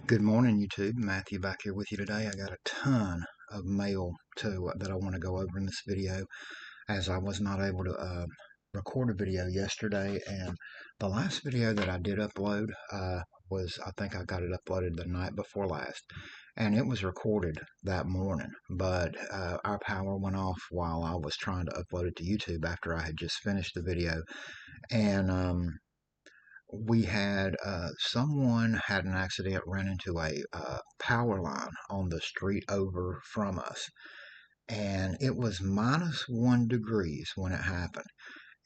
Good morning, YouTube. Matthew back here with you today. I got a ton of mail that I want to go over in this video, as I was not able to record a video yesterday, and the last video that I did upload I think I got it uploaded the night before last, and it was recorded that morning, but our power went off while I was trying to upload it to YouTube after I had just finished the video, and we had someone had an accident, ran into a power line on the street over from us, and it was -1 degrees when it happened,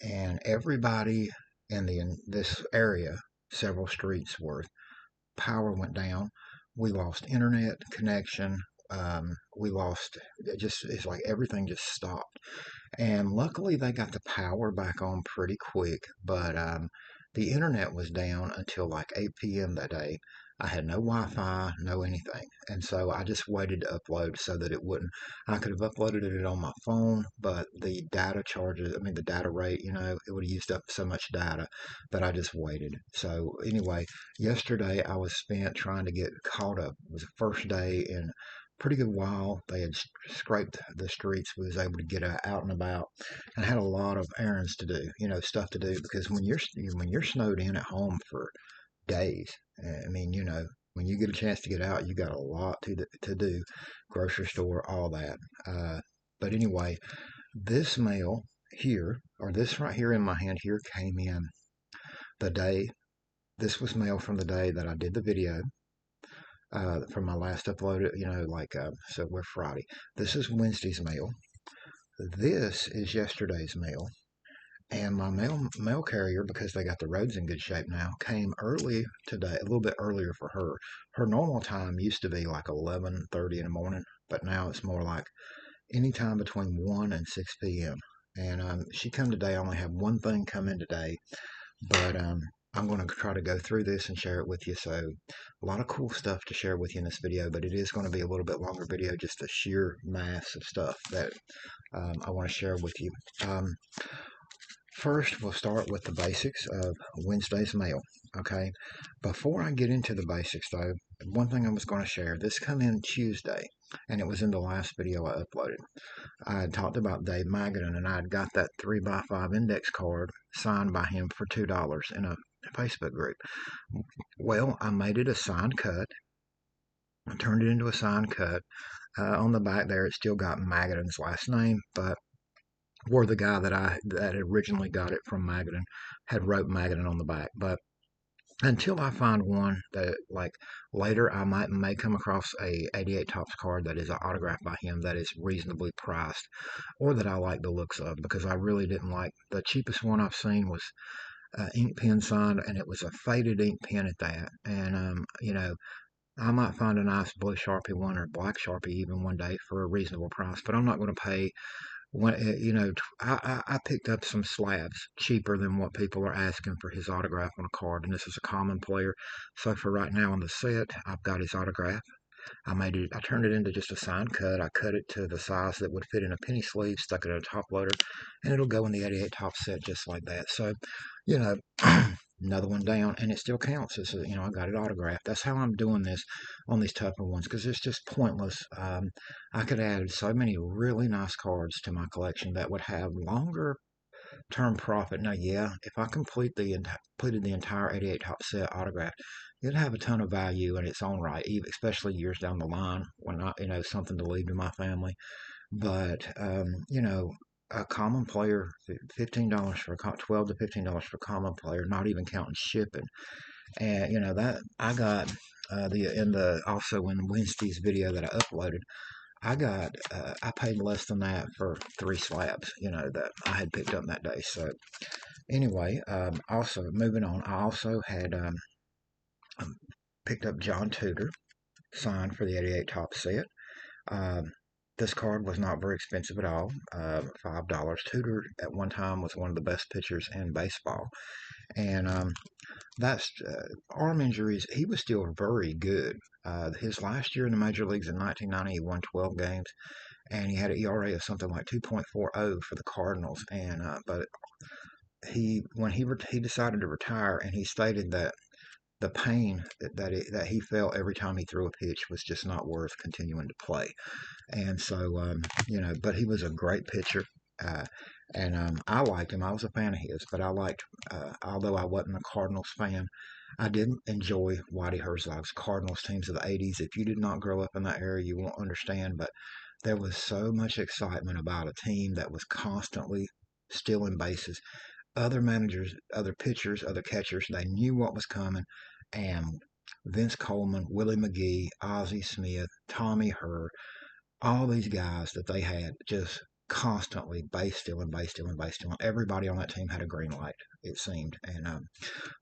and everybody in this area, several streets worth, power went down. We lost internet connection. We lost it's like everything just stopped, and luckily they got the power back on pretty quick, but the internet was down until like 8 p.m. that day. I had no Wi-Fi, no anything, and so I just waited to upload so that it wouldn't. I could have uploaded it on my phone, but the data charges, I mean the data rate, it would have used up so much data that I just waited. So anyway, yesterday I was spent trying to get caught up. It was the first day in pretty good while. They had scraped the streets. We was able to get out and about, and had a lot of errands to do, stuff to do, because when you're snowed in at home for days, I mean, when you get a chance to get out, you got a lot to do, grocery store, all that. But anyway, this mail here, or this right here in my hand here, came in the day. This was mail from the day that I did the video, from my last upload, so we're Friday. This is Wednesday's mail. This is yesterday's mail. And my mail carrier, because they got the roads in good shape now, came early today, a little bit earlier for her. Her normal time used to be like 11:30 in the morning, but now it's more like any time between 1 and 6 p.m. And she come today. I only have one thing come in today, but I'm going to try to go through this and share it with you. So a lot of cool stuff to share with you in this video, but it is going to be a little bit longer video, just a sheer mass of stuff that I want to share with you. First, we'll start with the basics of Wednesday's mail. Okay, before I get into the basics, though, one thing I was going to share. This come in Tuesday, and it was in the last video I uploaded. I had talked about Dave Magadan, and I had got that 3x5 index card signed by him for $2 in a Facebook group. Well, I made it a signed cut. I turned it into a signed cut. On the back there, it still got Magadan's last name, but where the guy that originally got it from Magadan had wrote Magadan on the back. But until I find one that, like, later I may come across a 88 Topps card that is an autograph by him that is reasonably priced, or that I like the looks of, because I really didn't like the cheapest one I've seen was ink pen signed, and it was a faded ink pen at that. And I might find a nice blue Sharpie one or black Sharpie even one day for a reasonable price, but I'm not going to pay when I picked up some slabs cheaper than what people are asking for his autograph on a card, and this is a common player. So for right now on the set, I've got his autograph. I turned it into just a signed cut. I cut it to the size that would fit in a penny sleeve, stuck it in a top loader, and it'll go in the 88 top set just like that. So, you know, another one down, and it still counts. I got it autographed. That's how I'm doing this on these tougher ones, because it's just pointless. I could add so many really nice cards to my collection that would have longer term profit. Now, yeah, if I completed the entire 88 top set autograph, it'd have a ton of value in its own right, especially years down the line when something to leave to my family. But a common player, $15 for $12 to $15 for a common player, not even counting shipping. And that I got also in Wednesday's video that I uploaded, I paid less than that for 3 slabs, that I had picked up that day. So anyway, also moving on, I also had picked up John Tudor signed for the 88 top set. This card was not very expensive at all, $5. Tudor at one time was one of the best pitchers in baseball, and that's arm injuries. He was still very good. His last year in the major leagues in 1990, he won 12 games, and he had an ERA of something like 2.40 for the Cardinals. And but he decided to retire, and he stated that the pain that he felt every time he threw a pitch was just not worth continuing to play. And so, but he was a great pitcher. Uh, and I liked him. I was a fan of his, but although I wasn't a Cardinals fan, I did enjoy Whitey Herzog's Cardinals teams of the 80s. If you did not grow up in that era, you won't understand, but there was so much excitement about a team that was constantly stealing bases. Other managers, other pitchers, other catchers, they knew what was coming. And Vince Coleman, Willie McGee, Ozzie Smith, Tommy Herr, all these guys that they had just constantly base stealing, base stealing, base stealing. Everybody on that team had a green light, it seemed. And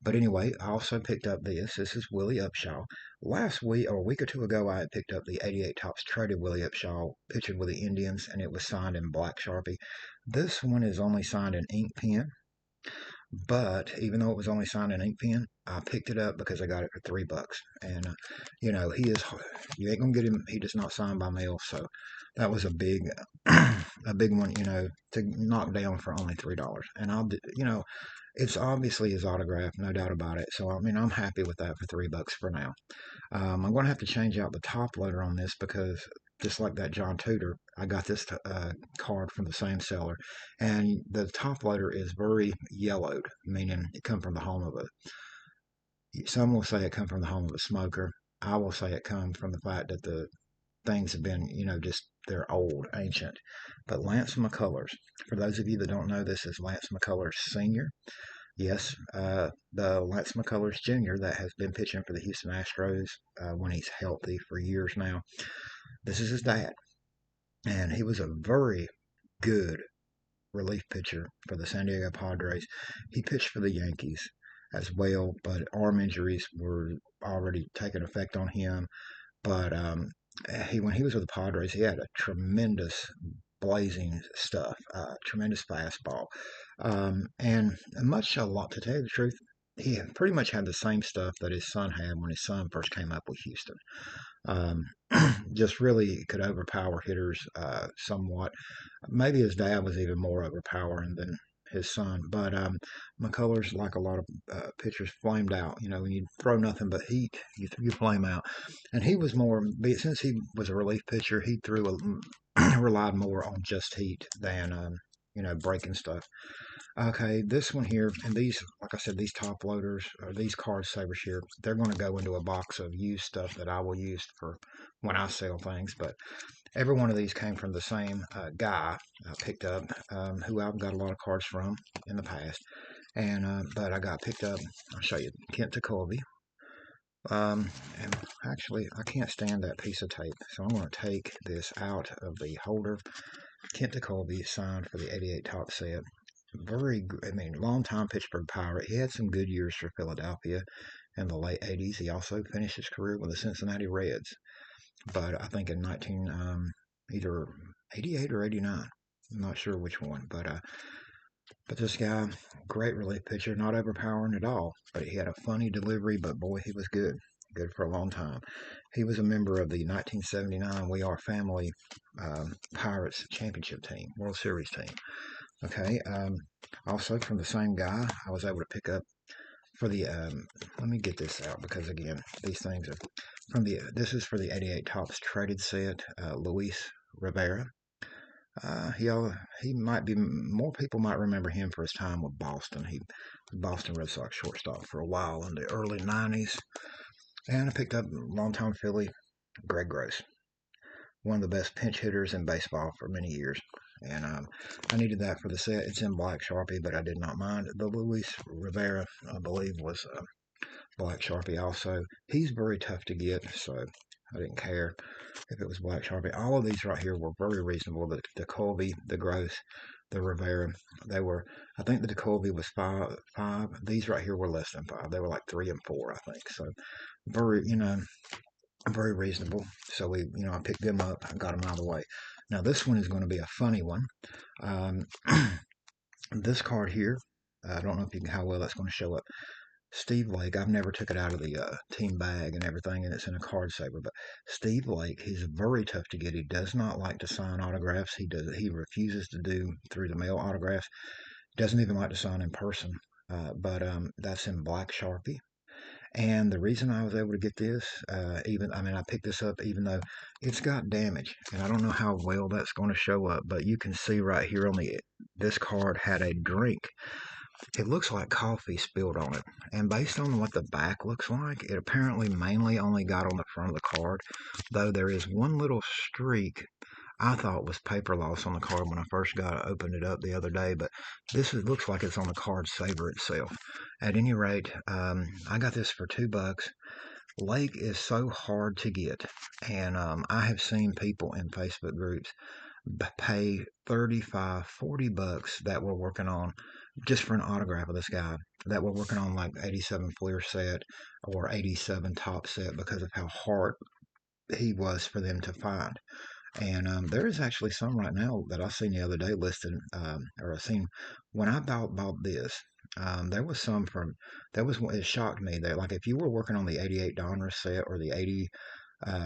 but anyway, I also picked up this. This is Willie Upshaw. Last week or a week or two ago, I had picked up the 88 Topps traded Willie Upshaw, pitching with the Indians, and it was signed in black Sharpie. This one is only signed in ink pen. But even though it was only signed in ink pen, I picked it up because I got it for $3. And he is, you ain't gonna get him. He does not sign by mail, so that was a big, a big one. To knock down for only $3. And it's obviously his autograph, no doubt about it. So I mean, I'm happy with that for $3 for now. I'm going to have to change out the top loader on this because just like that John Tudor, I got this card from the same seller, and the top loader is very yellowed, meaning it come from the home of some will say it come from the home of a smoker. I will say it come from the fact that the things have been, they're old, ancient. But Lance McCullers, for those of you that don't know, this is Lance McCullers Sr. Yes, the Lance McCullers Jr. that has been pitching for the Houston Astros when he's healthy for years now. This is his dad, and he was a very good relief pitcher for the San Diego Padres. He pitched for the Yankees as well, but arm injuries were already taking effect on him. But when he was with the Padres, he had a tremendous blazing stuff, tremendous fastball, and a lot to tell you the truth. He pretty much had the same stuff that his son had when his son first came up with Houston. Um, just really could overpower hitters somewhat. Maybe his dad was even more overpowering than his son. But McCullers, like a lot of pitchers, flamed out. When you throw nothing but heat, you flame out. And he was more, since he was a relief pitcher, he relied more on just heat than breaking stuff. Okay, this one here, and these, like I said, these top loaders, or these card savers here, they're going to go into a box of used stuff that I will use for when I sell things. But every one of these came from the same guy I picked up, who I've got a lot of cards from in the past. And but I got picked up, I'll show you, Kent Tekulve. And actually, I can't stand that piece of tape, so I'm going to take this out of the holder. Kent Tekulve signed for the 88 Top set. Long time Pittsburgh Pirate. He had some good years for Philadelphia in the late 80s. He also finished his career with the Cincinnati Reds, but I think in either 88 or 89. I'm not sure which one, but this guy, great relief pitcher, not overpowering at all, but he had a funny delivery, but boy, he was good for a long time. He was a member of the 1979 We Are Family Pirates championship team, World Series team. Okay, also from the same guy, I was able to pick up for the, let me get this out because again, these things are this is for the 88 Topps traded set, Luis Rivera. He might be, more people might remember him for his time with Boston. He was Boston Red Sox shortstop for a while in the early 90s. And I picked up longtime Philly, Greg Gross, one of the best pinch hitters in baseball for many years. And I needed that for the set. It's in black Sharpie, but I did not mind. The Luis Rivera, I believe, was black Sharpie also. He's very tough to get, so I didn't care if it was black Sharpie. All of these right here were very reasonable. The Colby, the Gross, the Rivera, they were, I think the Colby was five. These right here were less than 5. They were like 3 and 4, I think. So very reasonable. So I picked them up and got them out of the way. Now this one is going to be a funny one. This card here, I don't know how well that's going to show up. Steve Lake, I've never took it out of the team bag and everything, and it's in a card saver. But Steve Lake, he's very tough to get. He does not like to sign autographs. He refuses to do through the mail autographs. Doesn't even like to sign in person. But that's in black Sharpie. And the reason I was able to get this, I picked this up even though it's got damage, and I don't know how well that's going to show up, but you can see right here this card had a drink. It looks like coffee spilled on it, and based on what the back looks like, it apparently mainly only got on the front of the card, though there is one little streak I thought was paper loss on the card when I first opened it up the other day, but looks like it's on the card saver itself. At any rate, I got this for $2. Lake is so hard to get, and I have seen people in Facebook groups pay 35, $40 that were working on just for an autograph of this guy, that were working on like 87 Fleer set or 87 top set because of how hard he was for them to find. And there is actually some right now that I seen the other day listed, or I seen when I bought this. There was some from it shocked me that like if you were working on the 88 Donruss set or the 80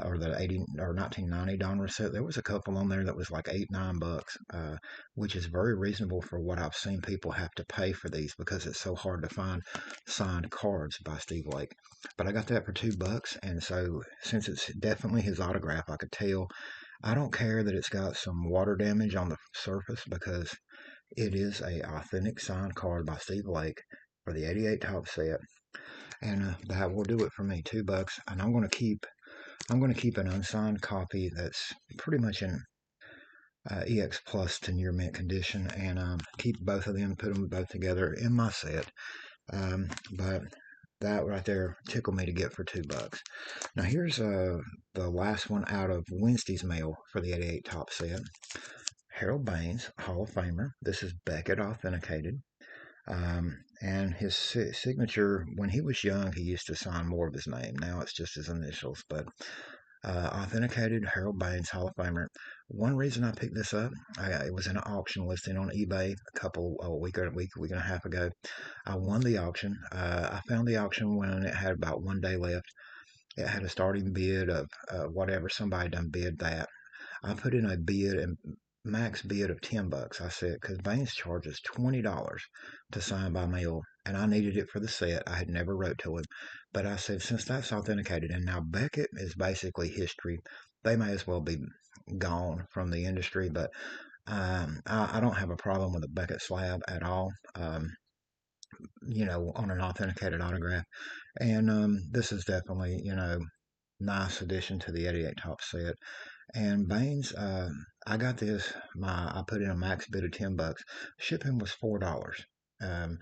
or the 80 or 1990 Donruss set, there was a couple on there that was like $8-9, which is very reasonable for what I've seen people have to pay for these because it's so hard to find signed cards by Steve Lake. But I got that for $2, and so since it's definitely his autograph, I could tell. I don't care that it's got some water damage on the surface because it is a authentic signed card by Steve Lake for the 88 top set, and that will do it for me. $2, and I'm going to keep an unsigned copy that's pretty much in EX Plus to near mint condition, and keep both of them, put them both together in my set. But that right there tickled me to get for $2. Now here's the last one out of Wednesday's mail for the 88 top set. Harold Baines, Hall of Famer. This is Beckett authenticated. And his signature, when he was young, he used to sign more of his name. Now it's just his initials, but authenticated Harold Baines, Hall of Famer. One reason I picked this up, it was an auction listing on eBay a week and a half ago. I won the auction. I found the auction when it had about 1 day left. It had a starting bid of whatever somebody done bid that. I put in a bid and max bid of $10. I said because Baines charges $20 to sign by mail, and I needed it for the set. I had never wrote to him, but I said since that's authenticated, and now Beckett is basically history. They may as well be gone from the industry, but I don't have a problem with a Beckett slab at all. On an authenticated autograph, and this is definitely nice addition to the 88 top set. And Baines, I got this. I put in a max bid of $10. Shipping was $4. Um,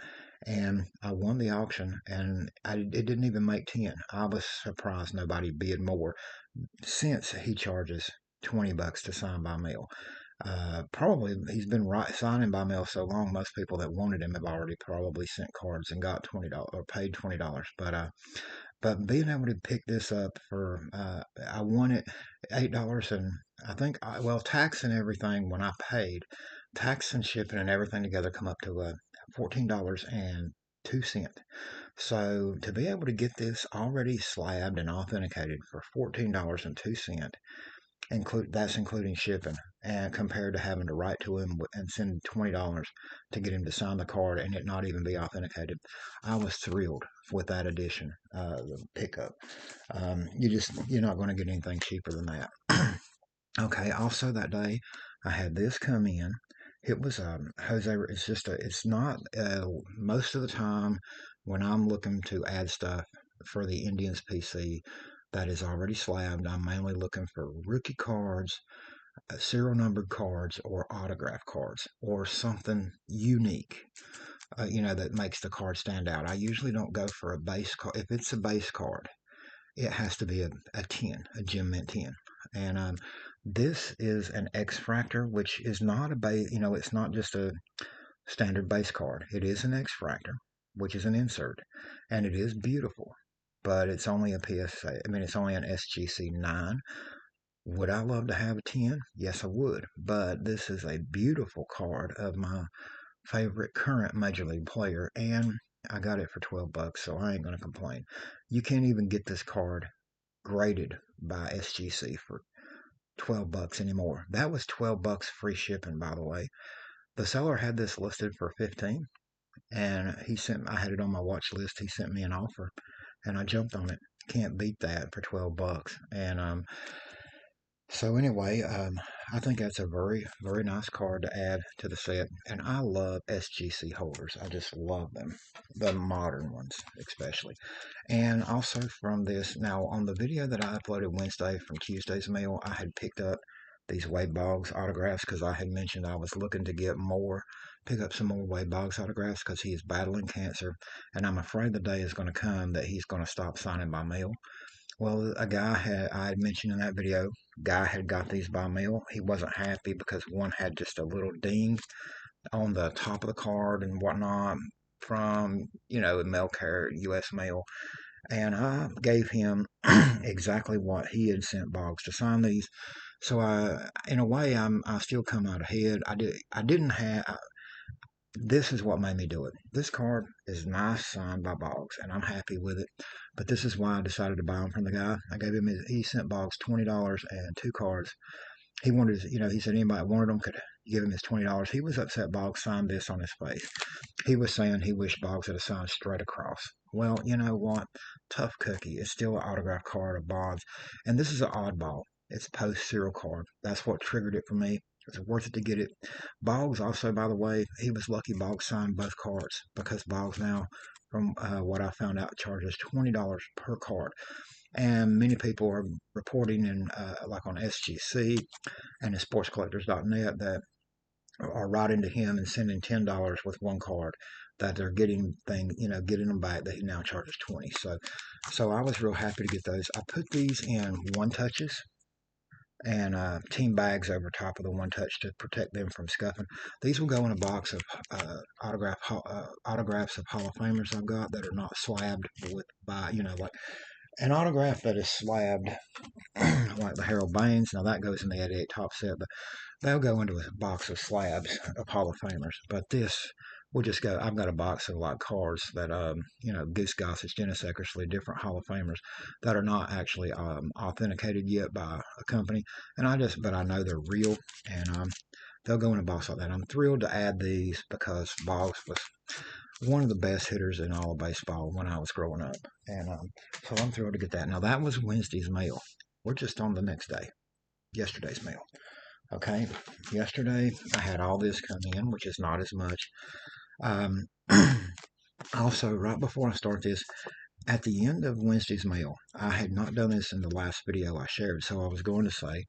and I won the auction, and it didn't even make 10. I was surprised nobody bid more, since he charges $20 to sign by mail. Probably he's been signing by mail so long. Most people that wanted him have already probably sent cards and got $20 or paid $20. But being able to pick this up for, I won it $8, and I think, tax and everything, when I paid, tax and shipping and everything together come up to $14.02. So to be able to get this already slabbed and authenticated for $14.02, that's including shipping, and compared to having to write to him and send $20 to get him to sign the card and it not even be authenticated, I was thrilled with that addition, the pickup. You're not going to get anything cheaper than that. Okay, also that day I had this come in. It was Jose. It's not most of the time when I'm looking to add stuff for the Indians PC that is already slabbed. I'm mainly looking for rookie cards, serial numbered cards, or autograph cards, or something unique, that makes the card stand out. I usually don't go for a base card. If it's a base card, it has to be a 10, a Gem Mint 10. And this is an X-Fractor, which is not a base, it's not just a standard base card. It is an X-Fractor, which is an insert, and it is beautiful, but it's only a PSA. It's only an SGC 9. Would I love to have a 10? Yes, I would, but this is a beautiful card of my favorite current Major League player, and I got it for $12, so I ain't going to complain. You can't even get this card graded by SGC for $12 anymore. That was $12 free shipping, by the way. The seller had this listed for 15, and I had it on my watch list. He sent me an offer, and I jumped on it. Can't beat that for 12 bucks. And so anyway, I think that's a very, very nice card to add to the set. And I love SGC holders. I just love them, the modern ones especially. And also from this, now on the video that I uploaded Wednesday from Tuesday's mail, I had picked up these Wade Boggs autographs because I had mentioned I was looking to get more, pick up some more Wade Boggs autographs because he is battling cancer. And I'm afraid the day is going to come that he's going to stop signing by mail. Well, I had mentioned in that video, guy had got these by mail. He wasn't happy because one had just a little ding on the top of the card and whatnot from, mail carrier, U.S. mail. And I gave him exactly what he had sent Boggs to sign these. So in a way, I still come out ahead. I didn't have, this is what made me do it. This card is nice, signed by Boggs, and I'm happy with it. But this is why I decided to buy them from the guy. He sent Boggs $20 and 2 cards. He wanted, he said anybody wanted them could give him his $20. He was upset Boggs signed this on his face. He was saying he wished Boggs had signed straight across. Well, you know what? Tough cookie. It's still an autograph card of Boggs. And this is an oddball. It's a post serial card. That's what triggered it for me. It's worth it to get it. Boggs also, by the way, he was lucky Boggs signed both cards because Boggs now, from what I found out, charges $20 per card. And many people are reporting like on SGC and in sportscollectors.net that are writing to him and sending $10 with one card that they're getting them back that he now charges 20. So I was real happy to get those. I put these in one touches and team bags over top of the one touch to protect them from scuffing. These will go in a box of autographs of Hall of Famers I've got that are not slabbed like an autograph that is slabbed like the Harold Baines. Now that goes in the 88 top set, but they'll go into a box of slabs of Hall of Famers. But this will just go. I've got a box of like cards that Goose Gossage, Dennis Eckersley, different Hall of Famers that are not actually authenticated yet by a company, and but I know they're real, and they'll go in a box like that. I'm thrilled to add these because Boggs was one of the best hitters in all of baseball when I was growing up, and so I'm thrilled to get that. Now that was Wednesday's mail. We're just on the next day, yesterday's mail. Okay, yesterday I had all this come in, which is not as much. Also, right before I start this, at the end of Wednesday's mail, I had not done this in the last video I shared, so I was going to say,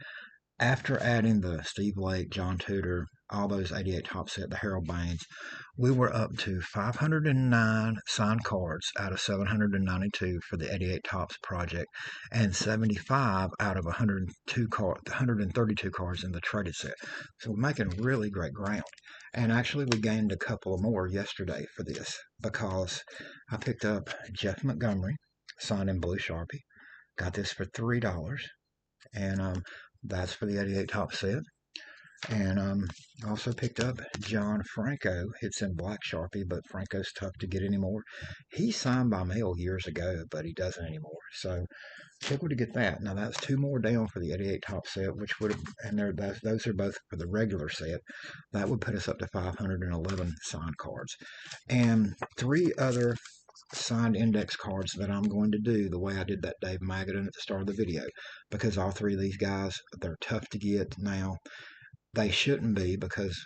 after adding the Steve Lake, John Tudor, all those 88 top set, the Harold Baines, we were up to 509 signed cards out of 792 for the 88 Tops project, and 75 out of 132 cards in the traded set. So we're making really great ground. And actually, we gained a couple more yesterday for this because I picked up Jeff Montgomery, signed in blue Sharpie. Got this for $3, and that's for the 88 top set. And also picked up John Franco. It's in black Sharpie, but Franco's tough to get anymore. He signed by mail years ago, but he doesn't anymore. So tickled to get that. Now that's 2 more down for the 88 top set, which would have, and those are both for the regular set. That would put us up to 511 signed cards. And 3 other signed index cards that I'm going to do the way I did that Dave Magadan at the start of the video, because all 3 of these guys, they're tough to get now. They shouldn't be because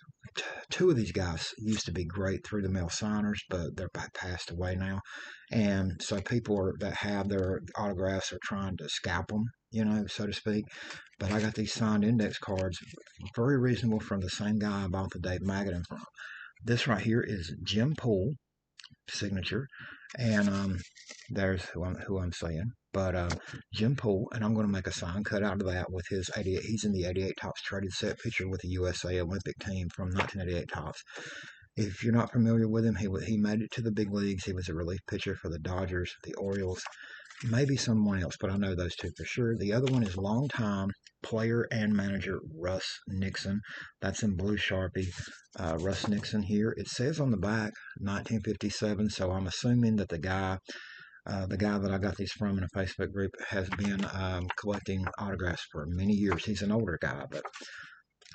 2 of these guys used to be great through the mail signers, but they're passed away now. And so people that have their autographs are trying to scalp them, so to speak. But I got these signed index cards, very reasonable, from the same guy I bought the Dave Magadan from. This right here is Jim Poole signature, and there's who I'm saying. But Jim Poole, and I'm going to make a sign cut out of that with his 88. He's in the 88 Tops traded set picture with the USA Olympic team from 1988 Tops. If you're not familiar with him, he made it to the big leagues. He was a relief pitcher for the Dodgers, the Orioles, maybe someone else, but I know those 2 for sure. The other one is longtime player and manager Russ Nixon. That's in blue Sharpie. Russ Nixon here. It says on the back 1957, so I'm assuming that the guy that I got these from in a Facebook group has been collecting autographs for many years. He's an older guy, but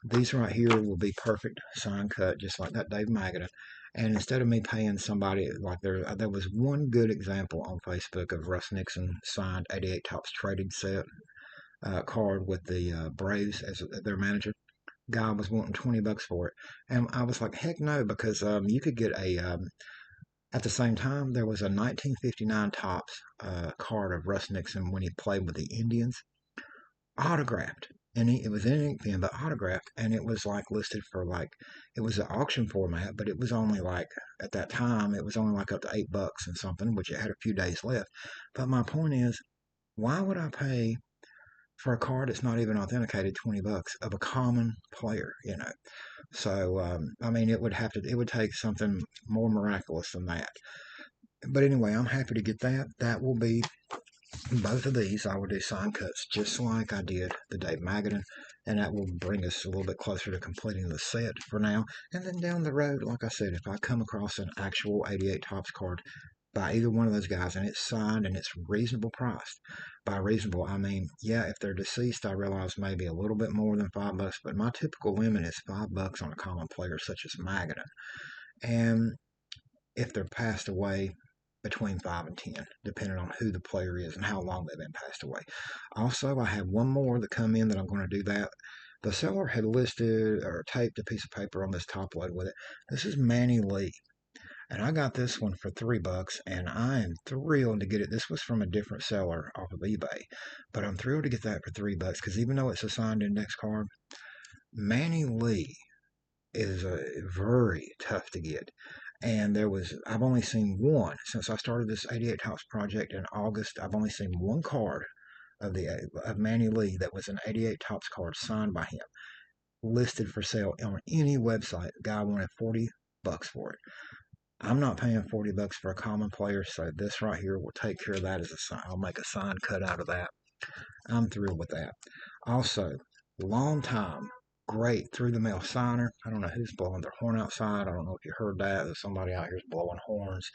these right here will be perfect sign cut, just like that Dave Magadan. And instead of me paying somebody, like there was one good example on Facebook of Russ Nixon signed 88 Topps trading set card with the Braves as their manager. Guy was wanting $20 for it, and I was like, heck no, because you could get a at the same time, there was a 1959 Topps card of Russ Nixon when he played with the Indians, autographed. And it was in ink pen, but autographed. And it was like listed for like, it was an auction format, but it was only like, at that time, it was only like up to $8 and something, which it had a few days left. But my point is, why would I pay for a card that's not even authenticated $20 of a common player, you know? So, I mean, it would take something more miraculous than that. But anyway, I'm happy to get that. That will be both of these. I will do sign cuts just like I did the Dave Magadan, and that will bring us a little bit closer to completing the set for now. And then down the road, like I said, if I come across an actual 88 Topps card by either one of those guys and it's signed and it's reasonable priced, by reasonable I mean, yeah, if they're deceased, I realize maybe a little bit more than $5, but my typical limit is $5 on a common player such as Magadan. And if they're passed away, between 5 and 10, depending on who the player is and how long they've been passed away. Also, I have one more that come in that I'm going to do that. The seller had listed or taped a piece of paper on this top load with it. This is Manny Lee. And I got this one for $3, and I am thrilled to get it. This was from a different seller off of eBay, but I'm thrilled to get that for $3 because even though it's a signed index card, Manny Lee is very tough to get. And I've only seen one since I started this 88 Topps project in August. I've only seen one card of Manny Lee that was an 88 Topps card signed by him, listed for sale on any website. The guy wanted $40 for it. I'm not paying $40 for a common player, so this right here will take care of that as a sign. I'll make a sign cut out of that. I'm thrilled with that. Also, long time great through the mail signer. I don't know who's blowing their horn outside. I don't know if you heard that. There's somebody out here blowing horns.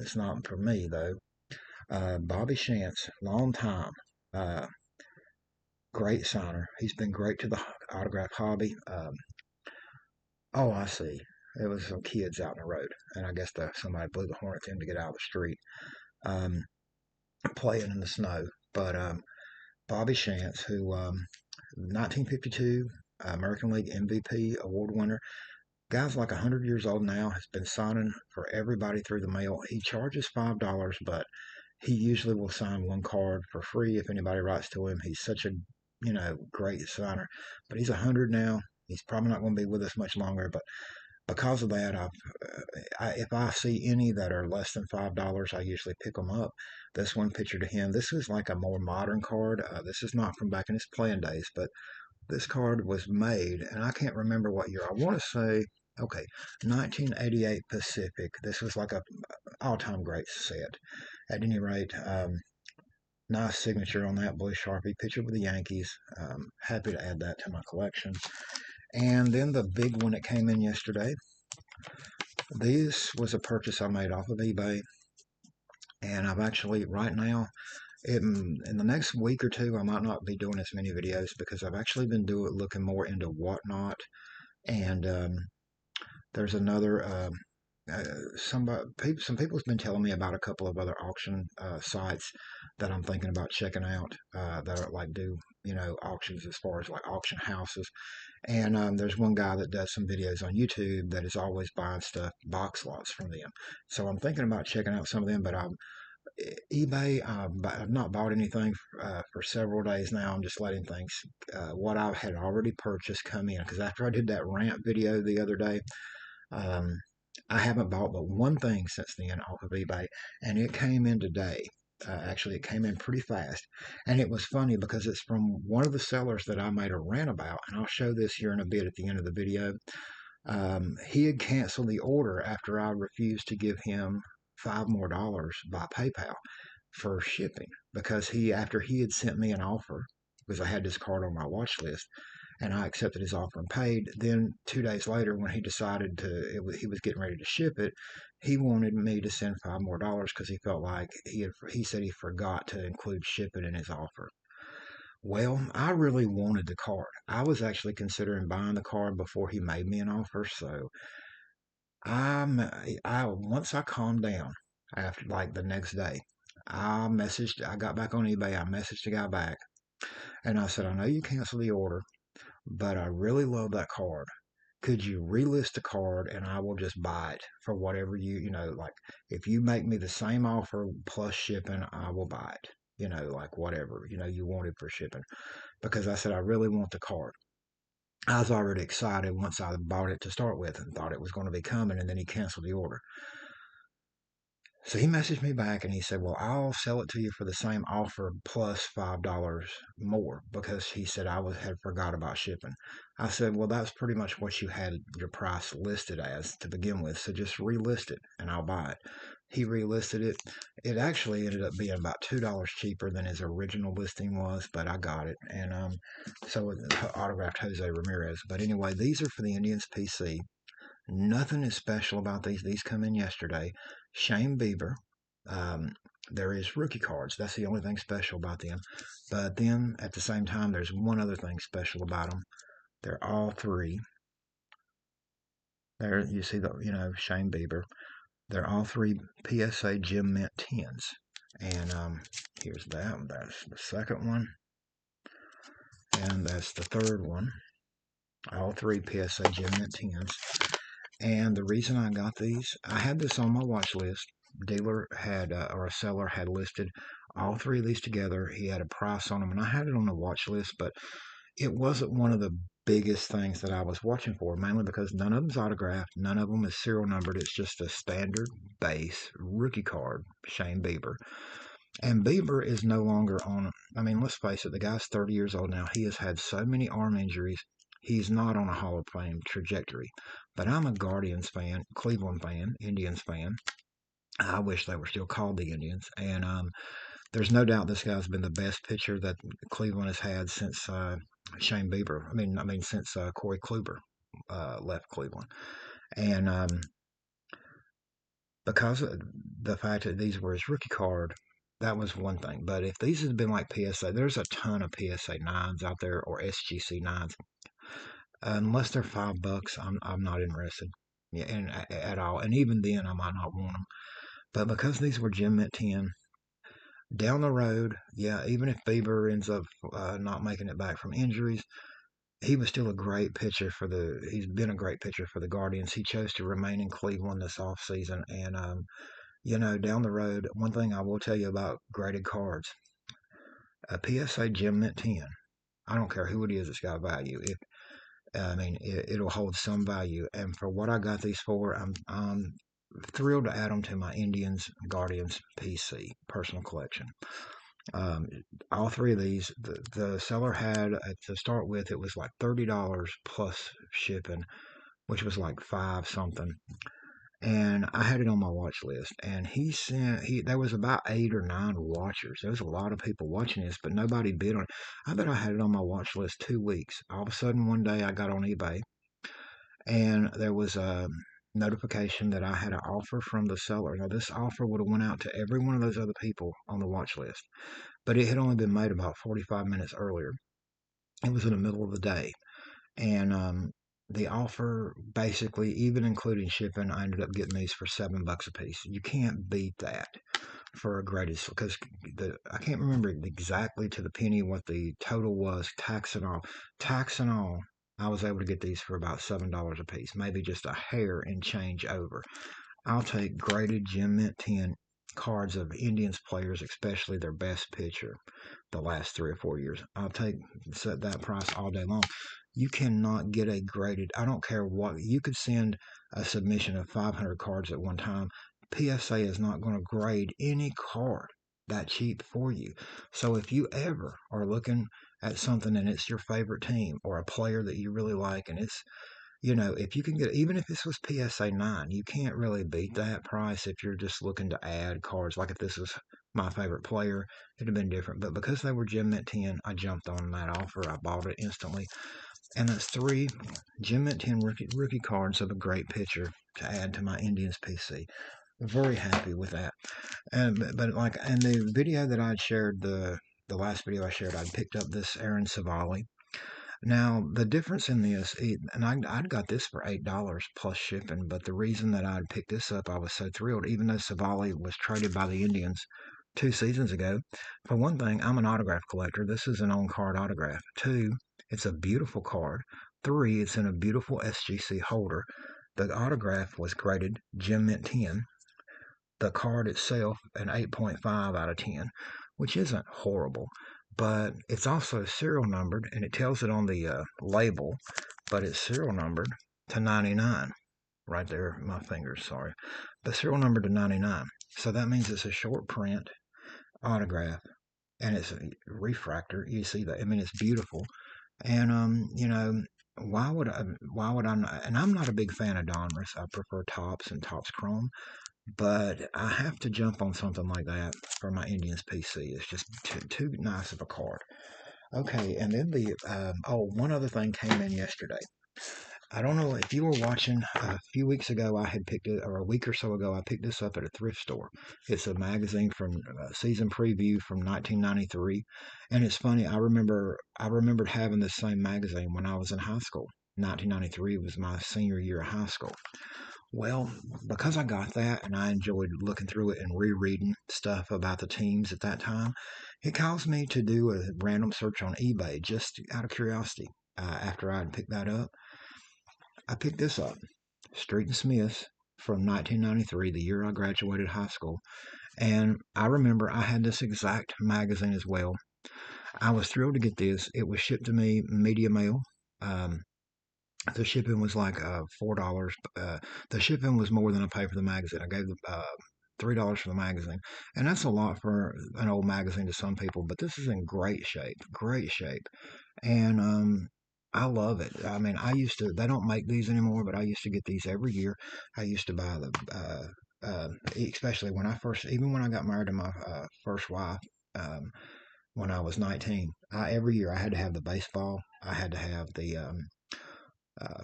It's not for me though. Bobby Shantz, long time, great signer. He's been great to the autograph hobby. Oh, I see. There was some kids out in the road, and I guess somebody blew the horn at him to get out of the street, um, playing in the snow. But Bobby Shantz, who 1952 American League MVP award winner. Guy's like 100 years old now, has been signing for everybody through the mail. He charges $5, but he usually will sign one card for free if anybody writes to him. He's such a, great signer. But he's 100 now. He's probably not going to be with us much longer, but because of that, if I see any that are less than $5, I usually pick them up. This one picture to him, this is like a more modern card. This is not from back in his playing days, but this card was made, and I can't remember what year. I want to say, okay, 1988 Pacific. This was like a all-time great set. At any rate, nice signature on that blue Sharpie. Picture with the Yankees. Happy to add that to my collection. And then the big one that came in yesterday. This was a purchase I made off of eBay, and I've actually right now in the next week or two, I might not be doing as many videos because I've actually been looking more into Whatnot, and there's another some people's been telling me about a couple of other auction sites that I'm thinking about checking out that are like do auctions as far as like auction houses. And there's one guy that does some videos on YouTube that is always buying stuff box lots from them. So I'm thinking about checking out some of them, but eBay, I've not bought anything for several days now. I'm just letting things, what I had already purchased come in. Because after I did that rant video the other day, I haven't bought but one thing since then off of eBay. And it came in today. Actually, it came in pretty fast. And it was funny because it's from one of the sellers that I made a rant about. And I'll show this here in a bit at the end of the video. He had canceled the order after I refused to give him $5 more by PayPal for shipping because after he had sent me an offer because I had this card on my watch list and I accepted his offer and paid. Then 2 days later, when he decided he was getting ready to ship it, he wanted me to send $5 more because he felt like he said he forgot to include shipping in his offer. Well, I really wanted the card. I was actually considering buying the card before he made me an offer, so Once I calmed down after like the next day, I got back on eBay, I messaged the guy back and I said, I know you canceled the order, but I really love that card. Could you relist the card and I will just buy it for whatever like if you make me the same offer plus shipping, I will buy it. Like whatever, you wanted for shipping. Because I said, I really want the card. I was already excited once I bought it to start with and thought it was going to be coming, and then he canceled the order. So he messaged me back and he said, well, I'll sell it to you for the same offer plus $5 more, because he said had forgot about shipping. I said, well, that's pretty much what you had your price listed as to begin with. So just relist it and I'll buy it. He relisted it. It actually ended up being about $2 cheaper than his original listing was, but I got it. And so it autographed Jose Ramirez. But anyway, these are for the Indians PC. Nothing is special about these. These come in yesterday. Shane Bieber. Um, there is rookie cards. That's the only thing special about them. But then at the same time, there's one other thing special about them. They're all three. There you see Shane Bieber. They're all three PSA Gem Mint 10's. And here's that. That's the second one. And that's the third one. All three PSA Gem Mint 10's. And the reason I got these, I had this on my watch list. Dealer had, or a seller had listed all three of these together. He had a price on them, and I had it on the watch list, but it wasn't one of the biggest things that I was watching for, mainly because none of them's autographed, none of them is serial numbered. It's just a standard base rookie card, Shane Bieber. And Bieber is no longer on. I mean, let's face it, the guy's 30 years old now. He has had so many arm injuries. He's not on a Hall of Fame trajectory. But I'm a Guardians fan, Cleveland fan, Indians fan. I wish they were still called the Indians. And there's no doubt this guy's been the best pitcher that Cleveland has had since Shane Bieber. I mean since Corey Kluber left Cleveland. And because of the fact that these were his rookie card, that was one thing. But if these had been like PSA, there's a ton of PSA 9s out there, or SGC 9s. Unless they're $5, I'm not interested. Yeah, and at all. And even then, I might not want them. But because these were Gem Mint 10, down the road, yeah, even if Bieber ends up not making it back from injuries, he was still a great pitcher he's been a great pitcher for the Guardians. He chose to remain in Cleveland this offseason. And, down the road, one thing I will tell you about graded cards, a PSA Gem Mint 10, I don't care who it is, it's got value. It'll hold some value. And for what I got these for, I'm thrilled to add them to my Indians Guardians PC personal collection. All three of these, the seller had to start with, it was like $30 plus shipping, which was like five something. And I had it on my watch list, and there was about 8 or 9 watchers. There was a lot of people watching this, but nobody bid on it. I bet I had it on my watch list 2 weeks. All of a sudden, one day I got on eBay, and there was a notification that I had an offer from the seller. Now, this offer would have went out to every one of those other people on the watch list, but it had only been made about 45 minutes earlier. It was in the middle of the day, and the offer, basically, even including shipping, I ended up getting these for $7 a piece. You can't beat that for a graded, because I can't remember exactly to the penny what the total was, tax and all. Tax and all, I was able to get these for about $7 a piece, maybe just a hair and change over. I'll take graded Gem Mint 10 cards of Indians players, especially their best pitcher the last 3 or 4 years. I'll set that price all day long. You cannot get a graded, I don't care what, you could send a submission of 500 cards at one time. PSA is not going to grade any card that cheap for you. So if you ever are looking at something and it's your favorite team or a player that you really like, and it's, if you can get, even if this was PSA 9, you can't really beat that price if you're just looking to add cards. Like if this was my favorite player, it'd have been different. But because they were Gem Mint 10, I jumped on that offer. I bought it instantly. And that's 3 Gem Mint 10 rookie cards of a great pitcher to add to my Indians PC. Very happy with that. But like in the video that I'd shared, the last video I shared, I picked up this Aaron Savali. Now, the difference in this, and I'd got this for $8 plus shipping, but the reason that I'd picked this up, I was so thrilled, even though Savali was traded by the Indians 2 seasons ago. For one thing, I'm an autograph collector. This is an on-card autograph. Two, it's a beautiful card. Three, it's in a beautiful SGC holder. The autograph was graded Gem Mint 10. The card itself, an 8.5 out of 10, which isn't horrible, but it's also serial numbered, and it tells it on the label, but it's serial numbered to 99. Right there, my fingers, sorry. The serial number to 99. So that means it's a short print autograph, and it's a refractor. You see that? I mean, it's beautiful. And why would I not? And I'm not a big fan of Donruss. I prefer Topps and Topps Chrome, but I have to jump on something like that for my Indians PC. It's just too nice of a card. Okay, and then one other thing came in yesterday. I don't know if you were watching a few weeks ago. I had picked it, or a week or so ago. I picked this up at a thrift store. It's a magazine from season preview from 1993, and it's funny. I remembered having this same magazine when I was in high school. 1993 was my senior year of high school. Well, because I got that and I enjoyed looking through it and rereading stuff about the teams at that time, it caused me to do a random search on eBay just out of curiosity. After I had picked that up, I picked this up, Street and Smith from 1993, the year I graduated high school. And I remember I had this exact magazine as well. I was thrilled to get this. It was shipped to me media mail. Um, the shipping was like $4. The shipping was more than I paid for the magazine. I gave $3 for the magazine, and that's a lot for an old magazine to some people. But this is in great shape, and I love it. I mean, I used to. They don't make these anymore, but I used to get these every year. I used to buy especially when I first, even when I got married to my first wife. When I was 19, every year I had to have the baseball. I had to have the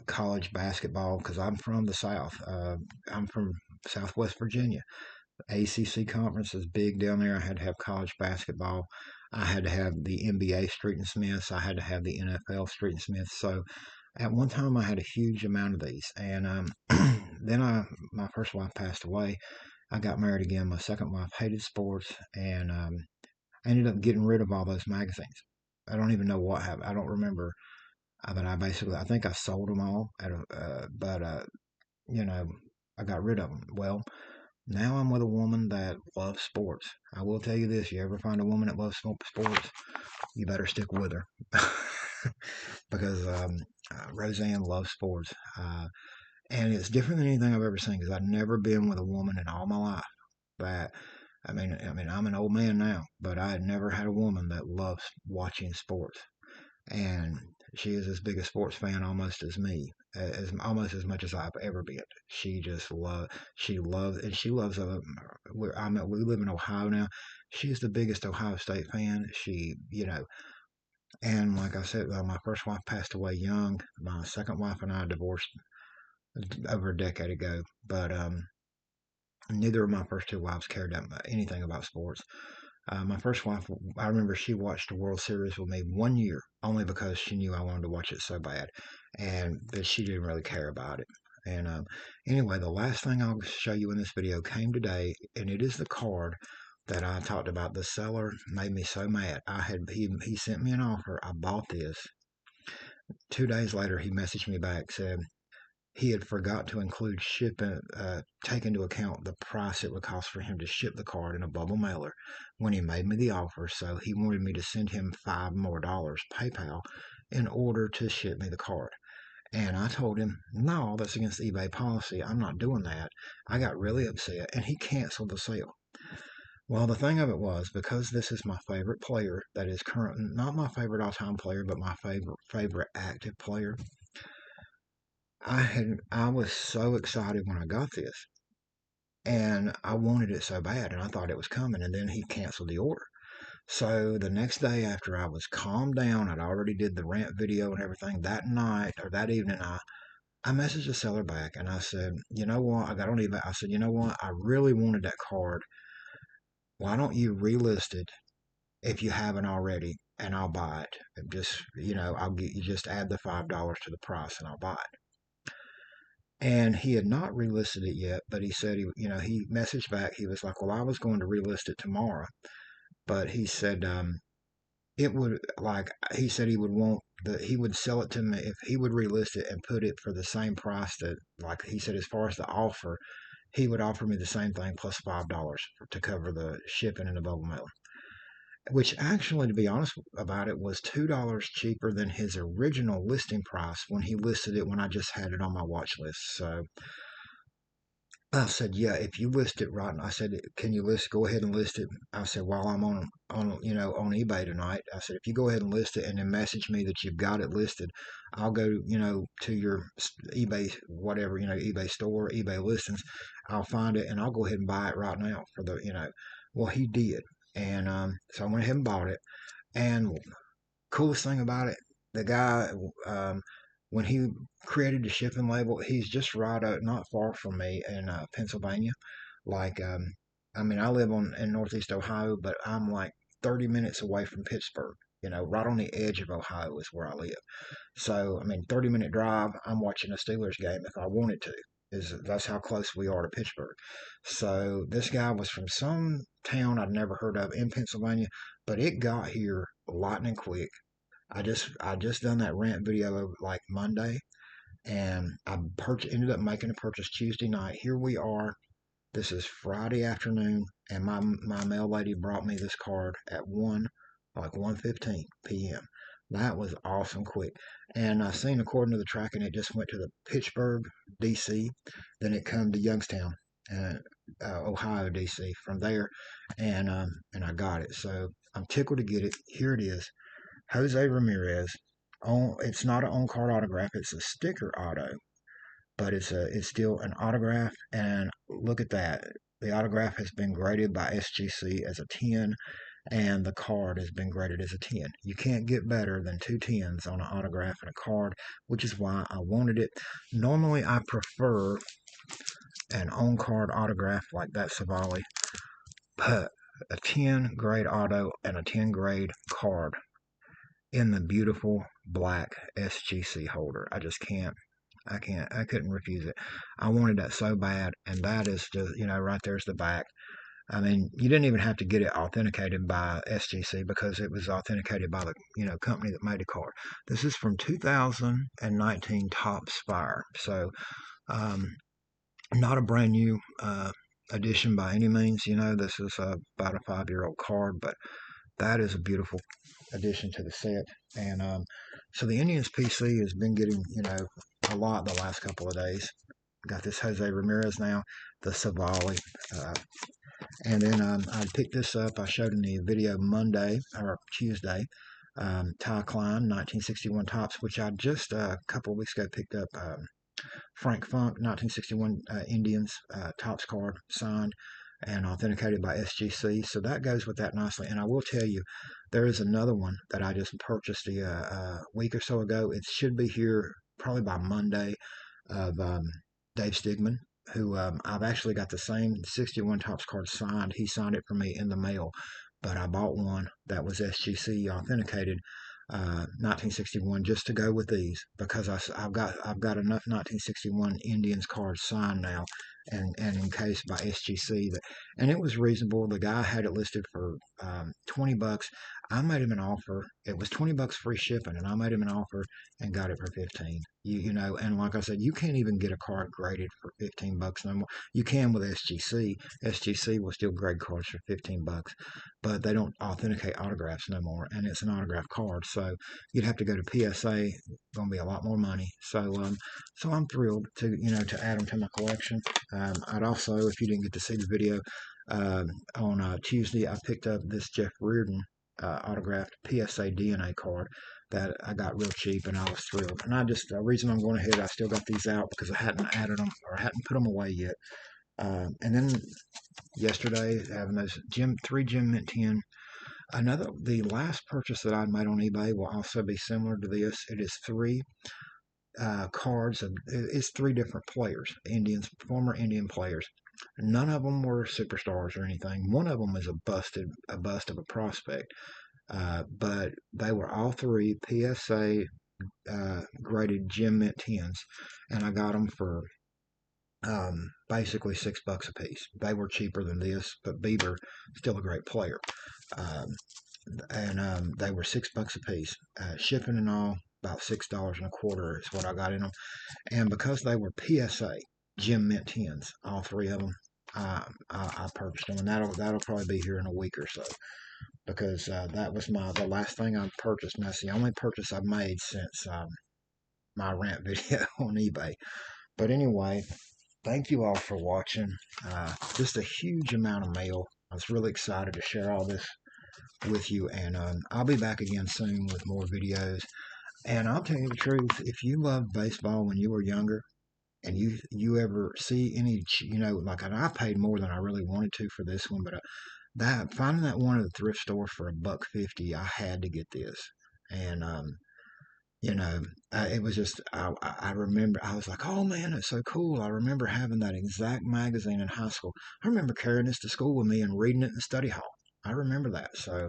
college basketball because I'm from the South. I'm from Southwest Virginia. ACC conference is big down there. I had to have college basketball. I had to have the NBA Street and Smiths. I had to have the NFL Street and Smiths. So at one time I had a huge amount of these, and then my first wife passed away. I got married again. My second wife hated sports, and I ended up getting rid of all those magazines. I don't even know what happened. I don't remember. But I think I sold them all but you know, I got rid of them. Well, now I'm with a woman that loves sports. I will tell you this: you ever find a woman that loves sports, you better stick with her because Roseanne loves sports, and it's different than anything I've ever seen. Because I've never been with a woman in all my life that. I mean, I'm an old man now, but I had never had a woman that loves watching sports, and she is as big a sports fan almost as me, as almost as much as I've ever been. She just she loves. We live in Ohio now. She's the biggest Ohio State fan. And like I said, my first wife passed away young. My second wife and I divorced over a decade ago, but neither of my first two wives cared anything about sports. My first wife, I remember she watched the World Series with me 1 year, only because she knew I wanted to watch it so bad, but she didn't really care about it. And anyway, the last thing I'll show you in this video came today, and it is the card that I talked about. The seller made me so mad. He sent me an offer. I bought this. 2 days later, he messaged me back, said he had forgot to include shipping, take into account the price it would cost for him to ship the card in a bubble mailer when he made me the offer. So he wanted me to send him $5 more PayPal in order to ship me the card. And I told him, no, that's against eBay policy. I'm not doing that. I got really upset, and he canceled the sale. Well, the thing of it was, because this is my favorite player that is current, not my favorite all-time player, but my favorite active player, I was so excited when I got this, and I wanted it so bad, and I thought it was coming, and then he canceled the order. So the next day, after I was calmed down, I'd already did the rant video and everything. That night or that evening, I messaged the seller back, and I said, you know what? I got on eBay. I said, you know what? I really wanted that card. Why don't you relist it if you haven't already, and I'll buy it. Just, I'll get you, just add the $5 to the price and I'll buy it. And he had not relisted it yet, but he said he messaged back. He was like, well, I was going to relist it tomorrow, but he said it would, like, he said he would sell it to me if he would relist it and put it for the same price that, like he said, as far as the offer, he would offer me the same thing plus $5 to cover the shipping and the bubble mail, which actually, to be honest about it, was $2 cheaper than his original listing price when he listed it when I just had it on my watch list. So I said, yeah, if you list it right, I said, can you go ahead and list it? I said, while I'm on eBay tonight, I said, if you go ahead and list it and then message me that you've got it listed, I'll go, to your eBay, whatever, eBay store, eBay listings. I'll find it and I'll go ahead and buy it right now for well, he did. And, so I went ahead and bought it. And coolest thing about it, the guy, when he created the shipping label, he's just right out, not far from me in Pennsylvania. Like, I mean, I live in Northeast Ohio, but I'm like 30 minutes away from Pittsburgh. Right on the edge of Ohio is where I live. So, I mean, 30-minute drive. I'm watching a Steelers game if I wanted to. That's how close we are to Pittsburgh. So this guy was from some town I'd never heard of in Pennsylvania, but it got here lightning quick. I just done that rent video like Monday, and I ended up making a purchase Tuesday night. Here we are. This is Friday afternoon, and my mail lady brought me this card at 1:15 p.m. That was awesome quick. And I seen, according to the tracking, it just went to the Pittsburgh, D.C. Then it come to Youngstown, Ohio, D.C. From there, and I got it. So I'm tickled to get it. Here it is. Jose Ramirez. It's not an on-card autograph. It's a sticker auto, but it's still an autograph. And look at that. The autograph has been graded by SGC as a 10, and the card has been graded as a 10. You can't get better than 2 10s on an autograph and a card, which is why I wanted it. Normally, I prefer an on-card autograph like that Savali, but a 10 grade auto and a 10 grade card in the beautiful black SGC holder. I just can't. I couldn't refuse it. I wanted that so bad, and that is just, right there's the back. I mean, you didn't even have to get it authenticated by SGC because it was authenticated by the, company that made the card. This is from 2019 Topps Fire. So, not a brand new edition by any means. This is about a 5-year-old card, but that is a beautiful addition to the set. And so the Indians PC has been getting, a lot the last couple of days. Got this Jose Ramirez now, the Savali. And then I picked this up. I showed in the video Monday or Tuesday. Ty Klein, 1961 Topps, which I just a couple of weeks ago picked up. Frank Funk, 1961 Indians Topps card, signed and authenticated by SGC. So that goes with that nicely. And I will tell you, there is another one that I just purchased a week or so ago. It should be here probably by Monday, of Dave Stigman, who I've actually got the same 61 Topps card signed. He signed it for me in the mail, but I bought one that was SGC authenticated, 1961, just to go with these, because I've got enough 1961 Indians cards signed now, and in case by SGC, and it was reasonable. The guy had it listed for $20. I made him an offer. It was $20 free shipping, and I made him an offer and got it for 15. And like I said, you can't even get a card graded for $15 no more. You can with SGC. SGC will still grade cards for $15, but they don't authenticate autographs no more, and it's an autograph card, so you'd have to go to PSA. Going to be a lot more money. So I'm thrilled to add them to my collection. I'd also, if you didn't get to see the video, on Tuesday, I picked up this Jeff Reardon autographed PSA DNA card that I got real cheap, and I was thrilled. And the reason I'm going ahead, I still got these out because I hadn't added them or hadn't put them away yet. And then yesterday, having those 3 Gem Mint 10. The last purchase that I made on eBay will also be similar to this. It is 3 cards. It's 3 different players, former Indian players. None of them were superstars or anything. One of them is a bust of a prospect. But they were all three PSA graded gem mint 10s, and I got them for basically $6 a piece. They were cheaper than this, but Bieber still a great player. Um, and they were $6 a piece. Shipping and all, about $6.25 is what I got in them. And because they were PSA gem mint 10s, all three of them, I purchased them, and that'll probably be here in a week or so, because that was the last thing I purchased, and that's the only purchase I've made since my rant video on eBay. But anyway, thank you all for watching. Just a huge amount of mail. I was really excited to share all this with you, and I'll be back again soon with more videos. And I'll tell you the truth, if you loved baseball when you were younger, and you ever see any, like, and I paid more than I really wanted to for this one, but that finding that one at the thrift store for $1.50, I had to get this. And it was just, I remember, I was like, oh man, it's so cool. I remember having that exact magazine in high school. I remember carrying this to school with me and reading it in the study hall. I remember that. So,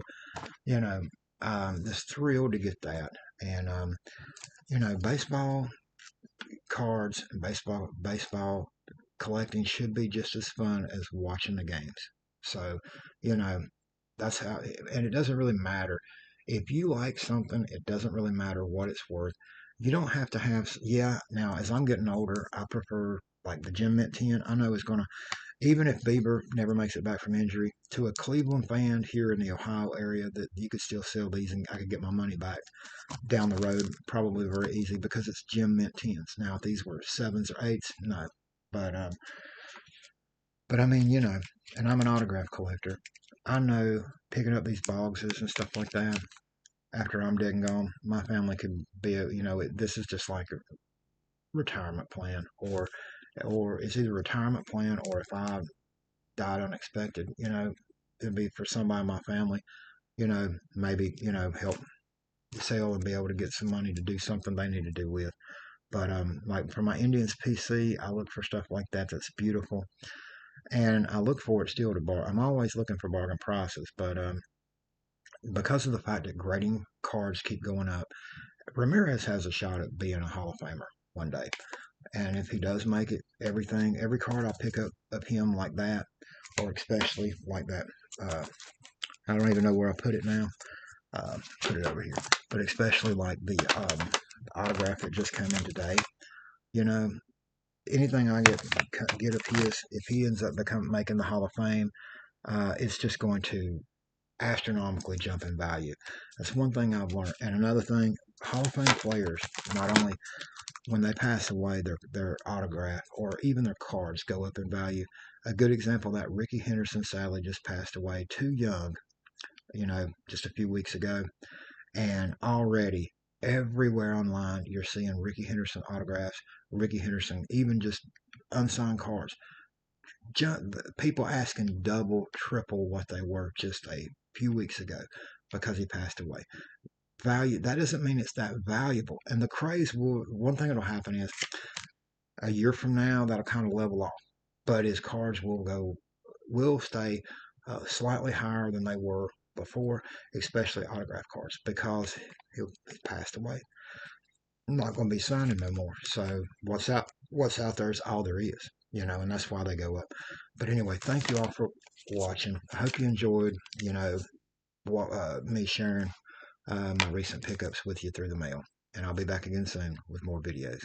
just thrilled to get that. And baseball cards and baseball collecting should be just as fun as watching the games. So, that's how, and it doesn't really matter. If you like something, it doesn't really matter what it's worth. You don't have to have, now as I'm getting older, I prefer like the Gem Mint 10. I know it's going to, even if Bieber never makes it back from injury, to a Cleveland fan here in the Ohio area, that you could still sell these and I could get my money back down the road probably very easy, because it's Gem Mint 10s. Now, if these were 7s or 8s, no. But I mean, and I'm an autograph collector. I know picking up these boxes and stuff like that, after I'm dead and gone, my family could be, this is just like a retirement plan, or it's either a retirement plan, or if I died unexpected, it'd be for somebody in my family, maybe, help sell and be able to get some money to do something they need to do with. But like for my Indians PC, I look for stuff like that that's beautiful, and I look for it still to bar. I'm always looking for bargain prices, but because of the fact that grading cards keep going up, Ramirez has a shot at being a Hall of Famer one day. And if he does make it, every card I pick up of him like that, or especially like that, I don't even know where I put it now. Put it over here. But especially like the autograph that just came in today. Anything I get of his, if he ends up making the Hall of Fame, it's just going to astronomically jump in value. That's one thing I've learned. And another thing, Hall of Fame players, not only when they pass away, their autograph or even their cards go up in value. A good example of that, Ricky Henderson sadly just passed away too young, just a few weeks ago. And already everywhere online, you're seeing Ricky Henderson autographs, Ricky Henderson, even just unsigned cards. People asking double, triple what they were just a few weeks ago because he passed away. Value, that doesn't mean it's that valuable. And the craze one thing that'll happen is a year from now, that'll kind of level off. But his cards will stay slightly higher than they were before, especially autograph cards, because he passed away. I'm not going to be signing no more. So what's out there is all there is, and that's why they go up. But anyway, thank you all for watching. I hope you enjoyed, me sharing my recent pickups with you through the mail. And I'll be back again soon with more videos.